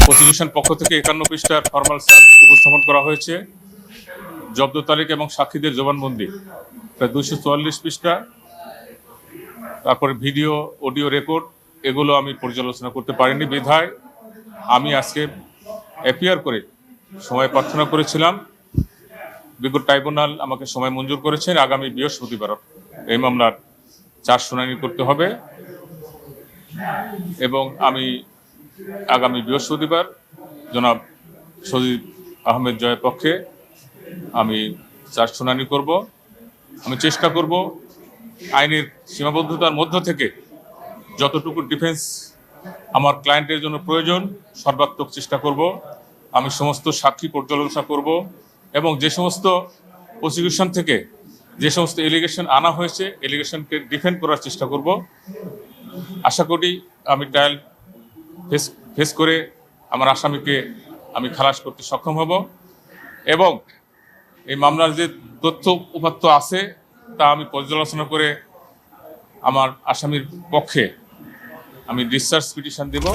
Prosecution পক্ষ থেকে 51 পৃষ্ঠার ফরমাল চার্জ উপস্থাপন করা হয়েছে। জব্দ তালিকা এবং সাক্ষীদের জবানবন্দি প্রায় 244 পৃষ্ঠা। তারপরে ভিডিও অডিও রেকর্ড এগুলো আমি পর্যালোচনা করতে পারিনি বিধায় আমি আজকে অ্যাপিয়ার করে সময় প্রার্থনা করেছিলাম। বিজ্ঞ ট্রাইব্যুনাল আমাকে সময় মঞ্জুর করেছেন। আগামী বৃহস্পতিবার এই মামলার 4 শুনানি করতে হবে এবং আমি আগামী বৃহস্পতিবার জনাব সজিব আহমেদ জয়ের পক্ষে আমি 4 শুনানি করব। আমি চেষ্টা করব আইনের সীমাবদ্ধতার মধ্য থেকে যতটুকু ডিফেন্স আমার ক্লায়েন্টের জন্য প্রয়োজন সর্বাত্মক চেষ্টা করব। আমি সমস্ত সাক্ষী পর্যালোচনা করব এবং যে সমস্ত প্রসিকিউশন থেকে যে সমস্ত এলিগেশন আনা হয়েছে এলিগেশনকে ডিফেন্ড করার চেষ্টা করব। আশা করি আমি ট্রায়াল ফেস করে আমার আসামিকে আমি খালাস করতে সক্ষম হব এবং এই মামলার যে তথ্য উপাত্ত আছে তা আমি পর্যালোচনা করে আমার আসামির পক্ষে আমি ডিসচার্জ পিটিশন দেব।